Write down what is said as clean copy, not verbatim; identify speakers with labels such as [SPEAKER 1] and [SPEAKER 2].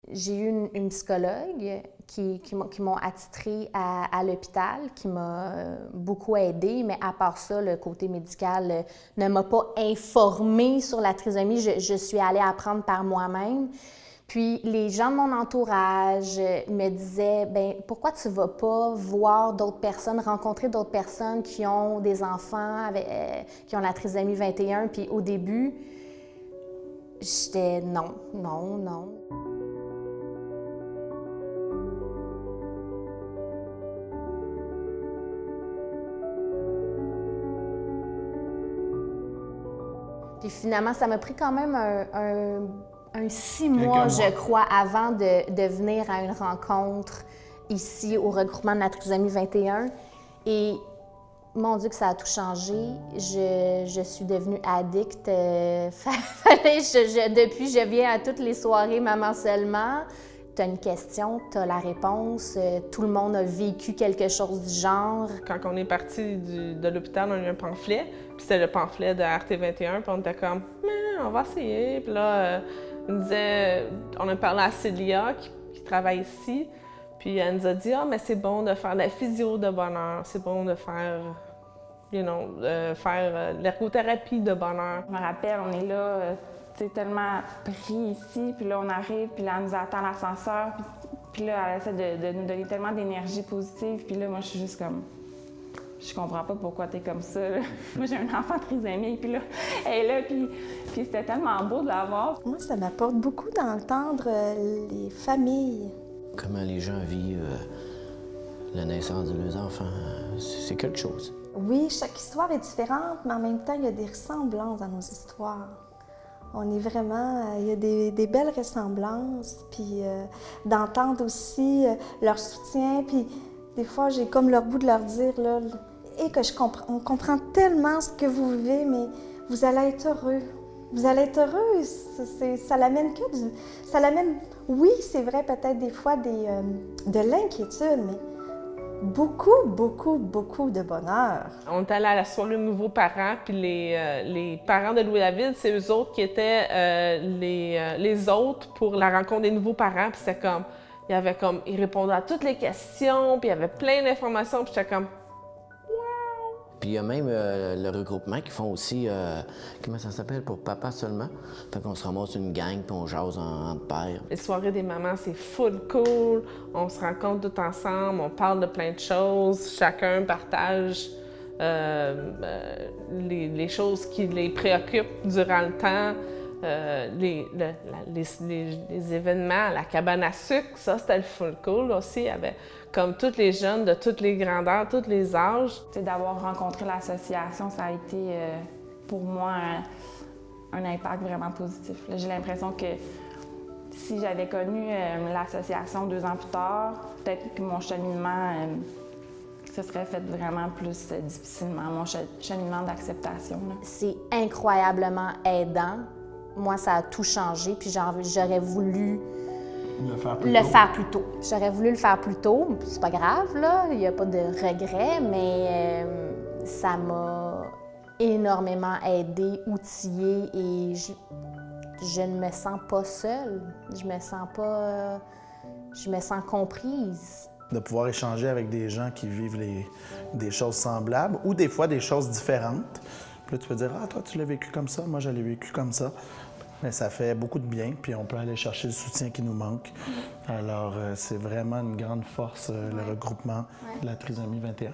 [SPEAKER 1] J'ai eu une psychologue qui m'ont attitrée à l'hôpital, qui m'a beaucoup aidée, mais à part ça, le côté médical ne m'a pas informée sur la trisomie. Je suis allée apprendre par moi-même. Puis les gens de mon entourage me disaient, ben pourquoi tu vas pas voir d'autres personnes, rencontrer d'autres personnes qui ont des enfants, qui ont la trisomie 21. Puis au début, j'étais non. Puis finalement, ça m'a pris quand même un 6 mois, je crois, avant de venir à une rencontre ici au regroupement de la trisomie 21. Et mon Dieu que ça a tout changé. Je suis devenue addict. Depuis, je viens à toutes les soirées Maman Seulement. Tu as une question, tu as la réponse. Tout le monde a vécu quelque chose du genre.
[SPEAKER 2] Quand on est parti de l'hôpital, on a eu un pamphlet. Puis c'était le pamphlet de RT21. Puis on était comme, on va essayer. Puis là, on a parlé à Célia qui travaille ici. Puis elle nous a dit, mais c'est bon de faire de la physio de bonheur. C'est bon de faire, faire l'ergothérapie de bonheur.
[SPEAKER 3] Je me rappelle, on est là, tellement pris ici, puis là, on arrive, puis là, elle nous attend à l'ascenseur, puis là, elle essaie de nous donner tellement d'énergie positive, puis là, moi, je suis juste comme, je comprends pas pourquoi t'es comme ça, là. Moi, j'ai un enfant trisomique, puis là, elle est là, puis c'était tellement beau de la voir.
[SPEAKER 4] Moi, ça m'apporte beaucoup d'entendre les familles.
[SPEAKER 5] Comment les gens vivent la naissance de leurs enfants, c'est quelque chose.
[SPEAKER 4] Oui, chaque histoire est différente, mais en même temps, il y a des ressemblances dans nos histoires. On est vraiment, il y a des belles ressemblances, puis d'entendre aussi leur soutien, puis des fois, j'ai comme leur goût de leur dire, là, et que on comprend tellement ce que vous vivez, mais vous allez être heureux. Vous allez être heureux, ça l'amène ça l'amène, oui, c'est vrai, peut-être des fois de l'inquiétude, mais beaucoup de bonheur.
[SPEAKER 2] On est allé à la soirée de nouveaux parents, puis les parents de Louis-David, c'est eux autres qui étaient les autres pour la rencontre des nouveaux parents. Puis c'était comme, ils répondaient à toutes les questions, puis il y avait plein d'informations, puis j'étais comme,
[SPEAKER 5] Puis il y a même le regroupement qui font aussi, comment ça s'appelle, pour papa seulement. Fait qu'on se ramasse une gang puis on jase entre pères.
[SPEAKER 2] les soirées des mamans, c'est full cool. On se rencontre tout ensemble, on parle de plein de choses. Chacun partage les choses qui les préoccupent durant le temps. Les événements, la cabane à sucre, ça, c'était le full cool aussi. Il y avait comme tous les jeunes de toutes les grandeurs, tous les âges.
[SPEAKER 3] D'avoir rencontré l'association, ça a été pour moi un impact vraiment positif. J'ai l'impression que si j'avais connu l'association 2 ans plus tard, peut-être que mon cheminement se serait fait vraiment plus difficilement, mon cheminement d'acceptation.
[SPEAKER 1] C'est incroyablement aidant. Moi, ça a tout changé, puis j'aurais voulu le faire plus tôt. J'aurais voulu le faire plus tôt, c'est pas grave, là, il n'y a pas de regret, mais ça m'a énormément aidée, outillée, et je ne me sens pas seule. Je me sens comprise.
[SPEAKER 6] De pouvoir échanger avec des gens qui vivent des choses semblables ou des fois des choses différentes. Puis là, tu peux dire « Ah, toi, tu l'as vécu comme ça, moi, je l'ai vécu comme ça. » Mais ça fait beaucoup de bien, puis on peut aller chercher le soutien qui nous manque. Alors, c'est vraiment une grande force, le regroupement de la trisomie 21.